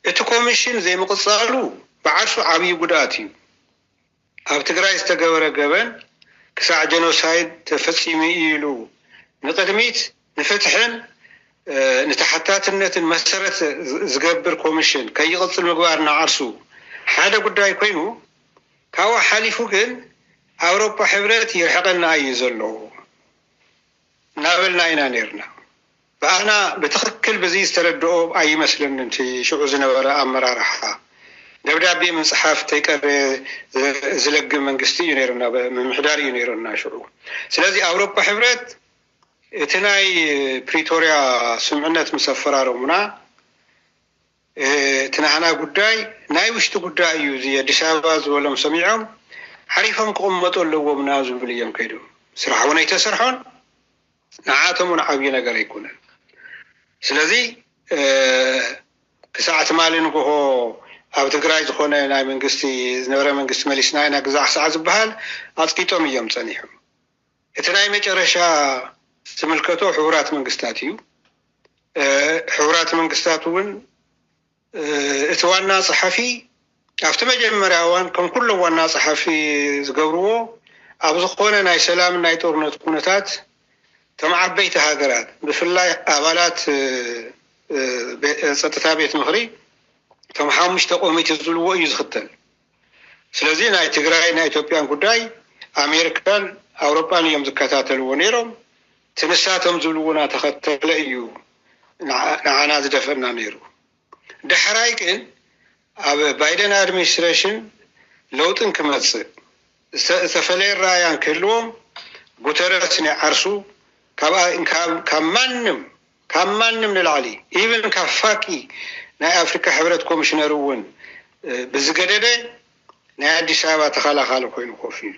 الكوميشن زي ما قصالو بعرفوا عبي قداتي أبتقرأ استجابة جبن كساع جنوسايد تفسيمي يلو نقدميت نفتحن نتحتات النت مسرت زجبر كوميشن كي يغطي المقبار نعرسو هذا قداي كينو كوا حليفو كن أوروبا حبرت يحقنا يزلوا نابلنا إنا نيرنا فأنا بتخكل بزيز تردو أي مسلم ننتي شو عزنا وراء مرارحة دبدابي من صحافة تيكر زلق من قستي ينيرنا من محداري ينيرنا شو سلازي أوروبا حبرت تناي بريتوريا سمعنات مسفرة رومنا تناهنا قداي ناي وشتو قداي يوزي دشاباز ولا مسميعهم حريفهم قمتوا اللو منازل باليوم كيدو سرحون يتسرحون نعاتهم ونعبينا قريكونا سلازي كساعة مالي نقوه أبتقراي زخونا ناي من قستي نورا من قست مليسنا إنا قزاح ساعة زبهال أتقيتهم يوم تانيهم اتناي مجرشا سملكتو حورات من قستاتيو حورات من قستاتون اتوانا صحفي أفتما جمراوان كم كل وانا صحفي زقبروه أبزخونا ناي سلام ناي تورنت كونتات تمع بيت هاجرات بفلاي أبالات ستتابيت مغري تمع مش تقومي تزلوا يزختن سلازي ناي تقراي ناي إثيوبيان قداي أمريكان أوروبان يوم زكاتات الونيرهم تنساتهم زلونا تختل أيو نعانات دفرنا نيرو دحرايكن بايدن ادمنستريشن لوطن كمص سفلي رايان كلهم غوترس نعرسو كمانم للعلي even كفاكي نا افريكا حبرت كوميشنر ون بزغدده نا اديس ابا تخالاخال كوين كوفي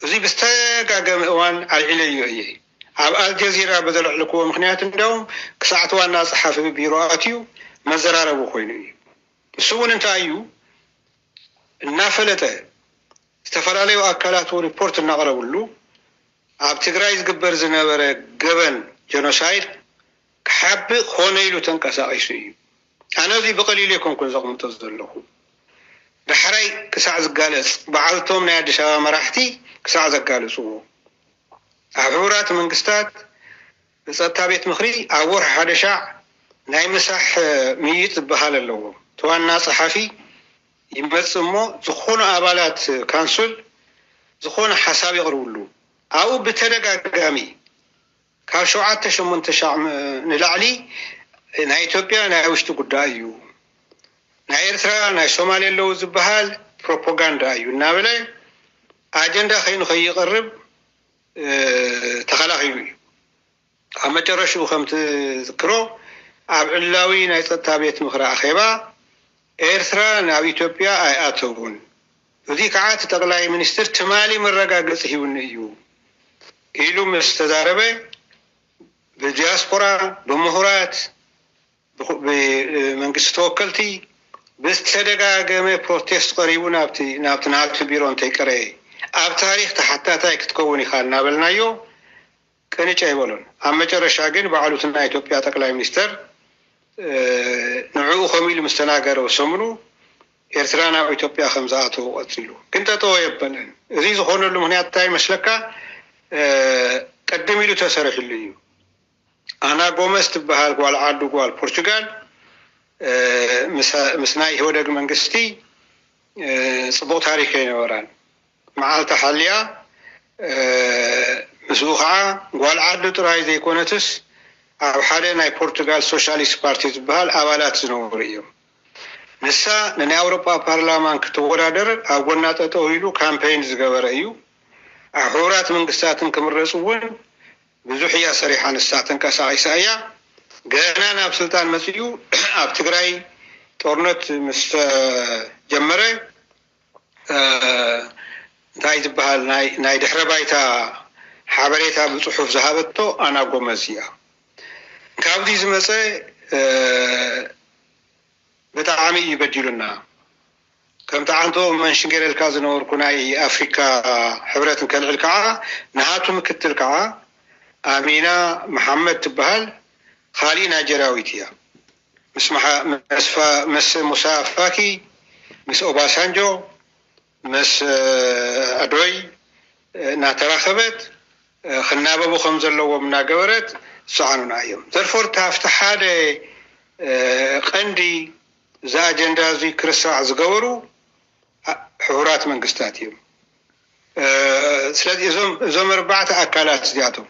زي بستغاغم وان العليو اي اب الجزيره بدل لكم مخنيات እንደውም كساعت وانا صحافي بيرواتيو مزراربو كوين سون انتايو እናፈለጠ استفراليو አካላት ሪፖርት እናቀርብሉ አብ ትግራይ ዝግበር ዝነበረ ገበን ጀኖሳይድ ከሐብ ኾነይሉ ተንቀሳቀሱ እዩ አነዚ በቀሊል የኮንኩን ዘቅምጦ ዘለኹ በሕራይ ክሳዕ ዝጋለጽ በዓልቶም ናይ አዲስ አበባ መራሕቲ ክሳዕ ዘጋለጹ አብሁራት መንግስታት በጸጥታ ቤት ምኽሪ አወር ሓደሻዕ ናይ ምሳሕ ምይጥ በሃል ኣለዎ ተዋና ጸሓፊ ይመጽሞ ዝኾኑ አባላት ካንሱል ዝኾኑ ሐሳብ ይቅርብሉ አው በተደጋጋሚ ካብ 7-8 ሻዕ ንላዕሊ ናይ ኢትዮጵያ ናይ ውሽጢ ጉዳይ እዩ ናይ ኤርትራ ናይ ሶማሌ ለው ዝበሃል ፕሮፓጋንዳ እዩ እና በለ አጀንዳ ኸይኑ ኸይቀርብ ተኸላኺሉ እዩ ኣብ መጨረሻው ከምቲ ዝክሮ ኣብ ዕላዊ ናይ ጸጥታ ቤት ምኽሪ ኣኼባ ኤርትራ ናብ ኢትዮጵያ ኣይኣተውን እዚ ከዓ ጠቅላይ ሚኒስትር ትማሊ መረጋገጽ ሂውን እዩ ኢሉ መስተዛረበ በዲያስፖራ በመሁራት በመንግስት ተወከልቲ በስተደጋገመ ፕሮቴስት ቀሪቡ ናብቲ ቢሮ እንተይቀረ ኣብ ታሪክ ተሓታታይ ክትከውን ይኻልና በልናዮ ቅንጫ ይበሉን ኣብ መጨረሻ ግን በዓሉትና ኢትዮጵያ ጠቅላይ ሚኒስትር ንዕኡ ኸሚሉ መስተናገረው ሰምኑ ኤርትራ ናብ ኢትዮጵያ ከምዛኣቶ ቀጽሉ ግን ተጠው የበለን እዚ ዝኾነሉ ምክንያት ታይ መስለካ ቀደም ኢሉ ተሰረሕሉ እዩ አና ጎመስ ትበሃል ጓል ዓዱ ጓል ፖርቹጋል ምስናይ ህወደግ መንግስቲ ጽቡቅ ታሪክ ይነበራል መዓልታ ሓልያ ምስኡኻ ጓል ዓዱ ጥራይ ዘይኮነትስ ኣብ ሓደ ናይ ፖርቱጋል ሶሻሊስት ፓርቲ ዝበሃል አባላት ዝነበሩ እዮም ንሳ ናይ አውሮፓ ፓርላማን ክትወዳደር ኣብ ጎና ጠጠው ኢሉ ካምፔይን ዝገበረ እዩ አሁራት መንግስታትን ከምረጹውን ብዙሕ ያ ሰሪሓ ንሳ ተንቀሳቂሳ እያ ገና ናብ ስልጣን መጽዩ ኣብ ትግራይ ጦርነት ምስ ጀመረ እንታይ ዝበሃል ናይ ድሕረ ባይታ ሓበሬታ ብጽሑፍ ዝሃበቶ አና ጎመዝ እያ ካብዚ ዝመፀ በጣዕሚ ይበድሉና ከም ተዓንቶ መንሽንገረልካ ዝነበርኩ ናይ አፍሪካ ሕብረትን ከልዕል ከዓ ንሃቱ ምክትል ከዓ አሚና መሐመድ ትበሃል خالي نيجيرياويتيا مس موسى فاكي مس اوباسانجو مس ادوي ناتراخبت خنابو خمزلو مناغبرت صعنونا ايام ترفور تفتحاده قندي ዛ አጀንዳ ዚ ክርስራ ዝገበሩ ሕቡራት መንግስታት እዮም ስለዚህ እዞም አርባዕተ አካላት እዚኣቶም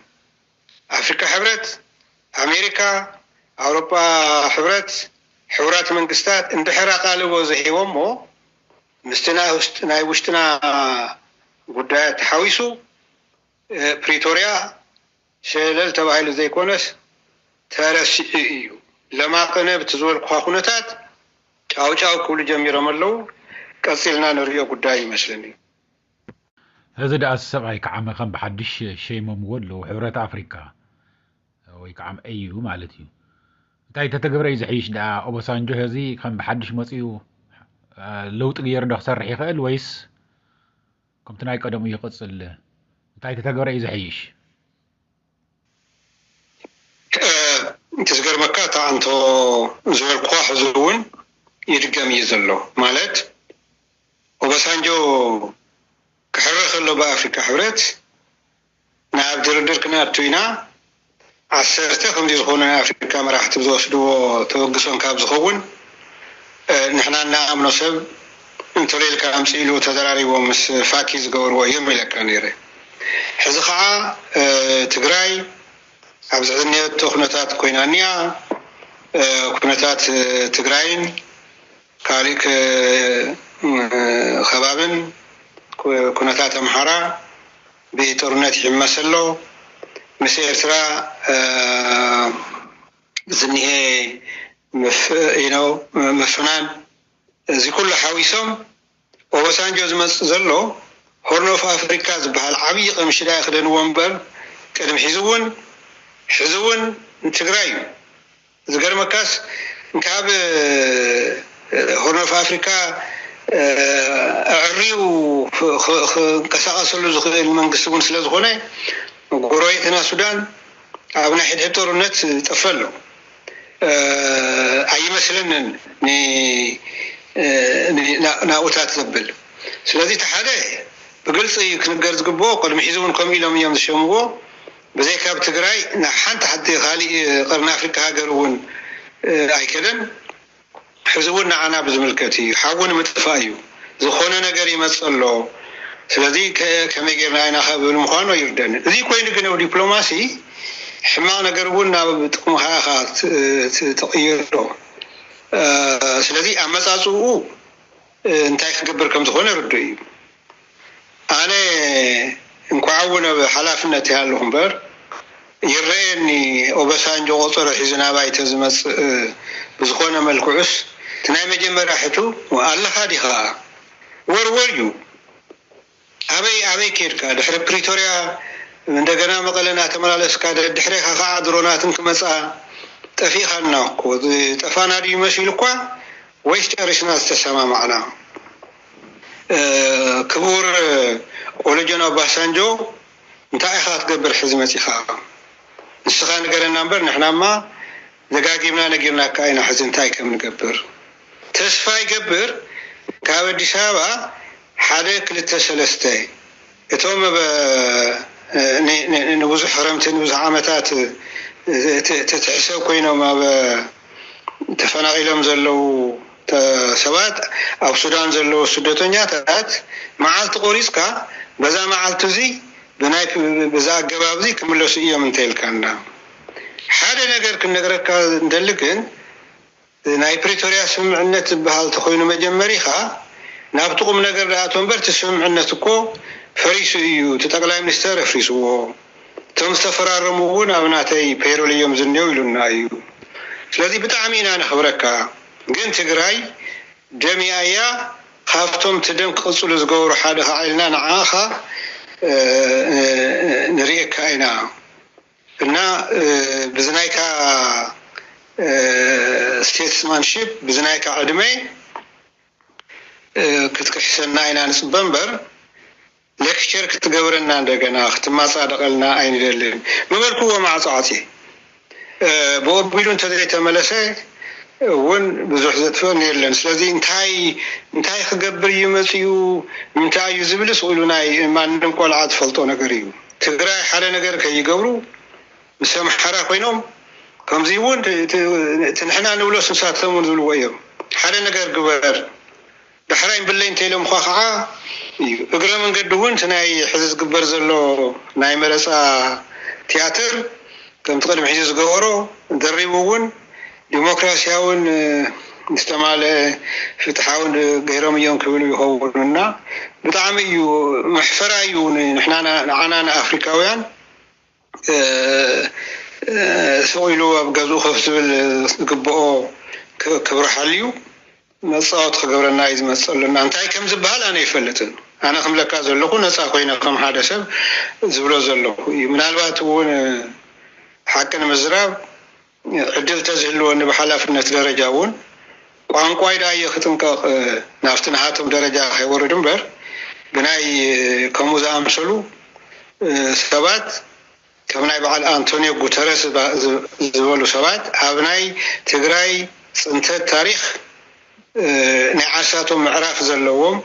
አፍሪካ ሕብረት አሜሪካ አውሮፓ ሕብረት ሕቡራት መንግስታት እንድሕራ ቃልዎ ዝሂቦሞ ምስትና ውሽጥና ጉዳይ ተሓዊሱ ፕሪቶሪያ ሸለል ተባሂሉ ዘይኮነስ ተረሲዑ እዩ ለማቀነ ብትዝወልኩ ኩነታት ጫው ኩሉ ጀሚሮም አለው ቀጽልና ንሪዮ ጉዳይ ይመስለኒ هذا ده السبعي كعم خم بحدش شيء ممول له حبرة أفريقيا ويكعم أيو مالتيو تاي تتجبر إذا حيش ده أبو سانجو هذي خم بحدش مسيو لو تغير ده صار حقل ويس كم تناي قدم يقصل تاي تتجبر إذا حيش تذكر مكة عنتو زول قاح زون يرجم يزلو مالت أبو سانجو كحرخ له بأفريقيا حبرت نعم دردر كنا توينا عسرته هم دي زخونا أفريقيا ما راح تبدوسدو توقسون كاب زخون نحنا نعم نصب انتو ليل كام سيلو تدراري ومس فاكيز قور ويمي لكانيري حزخعا تقراي عبزعدني تخنتات كوينانيا كونتات تقراين كالك خبابن كنتات أمحرا بتورنات حماسلو مسير ترى زنيه مفنان زي كل حويسهم وبسانجو زلو هورن اوف افريكا زبحال عبي قمش لا يخدن ومبر قدم حزون تግራይ ዝገርመካስ ካብ هورن اوف افريكا ዕሪው ከሳቀሰሉ ዝኽእል መንግስቲ እውን ስለ ዝኾነ ጎረቤትና ሱዳን ኣብ ናይ ሕድሕድ ጦርነት ጠፈሉ ኣይመስለንን ናኡታት ዘብል ስለዚ ተሓደ بقلت كنقدر تقبوا قد محيزون كم إلى ميام الشموع بزي كاب تقرأي نحن تحدي خالي قرن أفريقيا هاجرون أي كذا حزبنا عنا بزملكتي حاول متفايو زخونا نجاري مسألة سلذي كم يجينا أنا خاب المخان ويردن ذي كوين كنا دبلوماسي حما نجاربونا بتقوم هاخات تغييره سلذي أما تاسو انتاي خبر كم زخونا ردي أنا انكعونا بحلافنا تهالهم بر يريني وبسانجو قطر حزنا بايت زمس بزخونا ملكوس تنام جمر راحتو والله هاديها وريو أبي كيركا دحر بريتوريا من دقنا مقلنا تملالس كاد دحريها خاعدرونات كمسا تفيخنا تفانا دي مسيلكوا ويشترشنا استسمى معنا كبور ولجنا باسانجو انتاي خاط قبر حزمتي خا السخان قرنا نمبر نحنا ما دقاقيمنا نقيمنا كاينا حزنتاي كم نقبر تسفاي قبر كاو ديسابا حالك للتسلستي اتوم نبوز حرمتين نبوز عامتات تتحسو كوينو ما تفناغيلهم زلو سواد أو سودان زلو سودتونيا تات معالت قوريسكا بزا معالت زي بناي بزا جواب زي كملوا سيئة من تلكنا حدا نقدر كنقرأ ندلكن ناي بريتوريا سمع النت بهال تخوينو مجمريخا نابتقوم نقدر راتون برت سمع النتكو فريسو يو تتقلع منستر فريسو تم استفرارمون أبناتي بيرو اليوم زنيو يلونا يو سلذي بتعمين أنا خبركا جن تجراي جميعيا خافتم تدم قصول زجور حدا عيلنا نعاخا نريك أينا إننا بزنايكا ستيتسمانشيب بزنايكا عدمي كتكحسنا أينا نسبنبر لكشر كتجورنا عندنا ختم صادق لنا أين دلين مبركوا مع صعاتي بقولون تدري تملسه ون بزح زتفون يلن سلذي انتاي خقبر يمسيو انتاي يزبلس قولوناي ما ننقل عاد فلطو نقريو تقراي حالة نقر كي يقورو مسامح حرا قوينوم كمزيون تنحنا نولو سنسات ثمون ذو الويو حالة نقر قبر دحراين باللين تيلو مخاخعا اقرا من قدوون تناي حزز قبر زلو ناي مرسا تياتر كم تقدم حزز قورو دريبوون ديمقراطياون استعمال فتحاون غيرهم يوم كبلوا يهوننا بطعمي محفرايون نحنا عنانا افريكاويان سويلوا بغزو خفت بالقبو كبر حاليو نصاوت خبرنا ايز مسلنا انتي كم زبال انا يفلتن انا خملكا زلكو نصا كوينا كم حدث زبلو زلو منالبات ون حقنا مزراب عدل تزهلو أن بحلافنا درجاون وعن قايدا يختم نافتنا هاتم درجة خيور دمبر بناي كموزا أمسلو سبات كمناي بعد أنطونيو غوتيريس زولو سبات أبناي تجراي سنت تاريخ نعاساتهم معرف زلوهم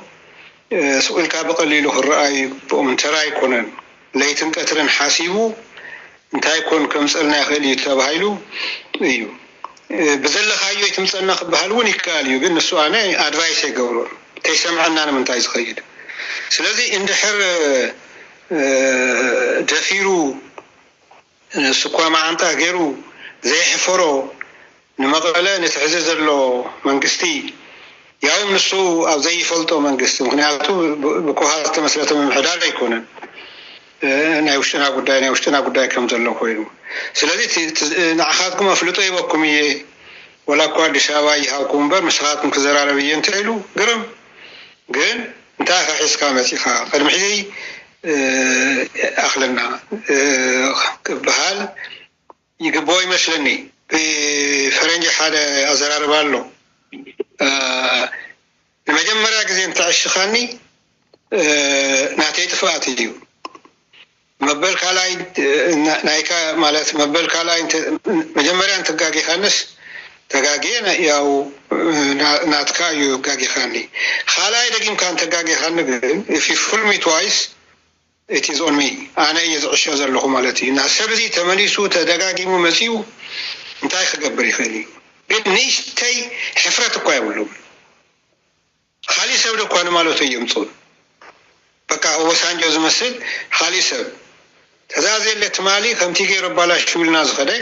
سؤال كابقليلو الرأي بأم تراي كونن ليتن كترن حاسيبو انتاي كون كمسألنا خلي تبهايلو ايو بزل خايو يتمسألنا خبهالون يكاليو قلنا السؤال ادفايس يقولون تيسمعنا انا من تايز خيد سلذي اندحر دفيرو سكوا ما عنتا غيرو زي حفرو نمقالا نتعزز له منقستي ያውም እሱ ኣብ ዘይፈልጦ መንግስቲ ምክንያቱ ብኮሃት ተመስለተ ምሕዳር ኣይኮነን ናይ ውሽጥና ጉዳይ ከም ዘሎ ኮይኑ ስለዚህ ንዓኻትኩም ኣፍልጦ ይበኩም እየ ወላ እኳ አዲስ አበባ ይሃብኩም እምበር ምስኻትኩም ክዘራረብ እየ እንተኢሉ ግርም ግን እንታይ ሒዝካ መፂኻ ቅድሚ ሕዚ ኣኽለና ክበሃል ይግባኦ ይመስለኒ ብፈረንጂ ሓደ ኣዘራርባ ኣሎ ንመጀመርያ ግዜ እንትዕሽኻኒ ናተይ ጥፍኣት እዩ መበል ካልኣይ ናይካ ማለት መበል ካልኣይ መጀመርያ እንትጋጊኻንስ ተጋጊና ያው ናትካ እዩ ጋጊኻኒ ካልኣይ ደጊምካ እንትጋጊኻኒ ግን if you fool me twice it is on me ኣነ የዝዕሾ ዘለኹ ማለት እዩ እና ሰብዚ ተመሊሱ ተደጋጊሙ መፂኡ እንታይ ክገብር ይኽእል እዩ ግን ንእሽተይ ሕፍረት እኳ የብሉም ካሊእ ሰብ ደኳ ንማለቱ የምፁን በቃ ወሳንጆ ዝመስል ካሊእ ሰብ ተዛዘለ ትማሊ ከምቲ ገይሩ ባላሽ ውልና ዝኸደ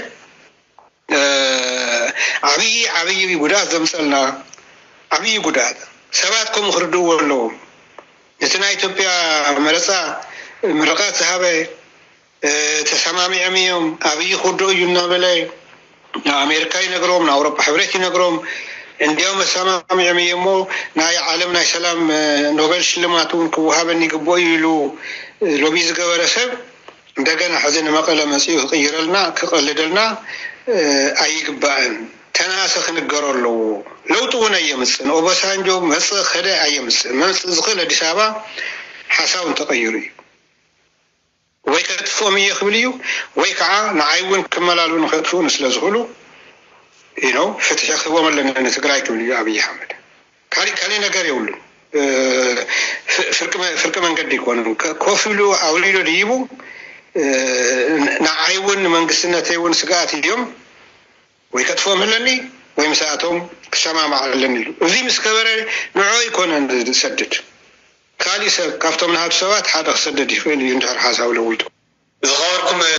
ዓብይ ጉዳት ዘምፀልና ዓብይ ጉዳት ሰባት ከም ክርድእዎ ኣለዎም እቲ ናይ ኢትዮጵያ መረፃ ምርቃት ዝሃበ ተሰማሚዖም እዮም ዓብይ ክርድኡ እዩ እናበለ ኣሜሪካ ይነግሮም ንኣውሮፓ ሕብረት ይነግሮም እንዲያውም ተሰማሚዖም እዮም እሞ ናይ ዓለም ናይ ሰላም ኖቤል ሽልማት እውን ክወሃበኒ ይግባእ ኢሉ ሎቢ ዝገበረ ሰብ እንደገና ሕዚ ንመቐለ መፂኡ ክቅይረልና ክቐልደልና ኣይግባእን ተናሰ ክንገሮ ኣለዎ ለውጡ እውን ኣየምፅን ኦባሳንጆ መፅእ ኸደ ኣየምፅን መምፅእ ዝኽእል ኣዲስ ኣበባ ሓሳቡን ተቐይሩ እዩ ወይ ከጥፍኦም እየ ክብል እዩ ወይ ከዓ ንዓይ እውን ክመላሉ ንኸጥፍኡን ስለ ዝኽእሉ ፍትሒ ክህቦም ኣለና ንትግራይ ክብል እዩ ኣብይ ኣሕመድ ካሊእ ነገር የብሉን ፍርቂ መንገዲ ይኮነን ኮፍ ኢሉ ኣውሊሉ ድይቡ ንዓይ እውን መንግስትነተይ እውን ስጋኣት እዮም ወይ ከጥፍኦም ኣለኒ ወይ ምስኣቶም ክሰማማዕ ኣለኒ ኢሉ እዚ ምስ ገበረ ንዑ ይኮነን ዝሰድድ ካሊእ ሰብ ካብቶም ናሃብ ሰባት ሓደ ክሰደድ ይኽእል እዩ እንድሕር ሓሳብ ለዊጡ ዝኸበርኩም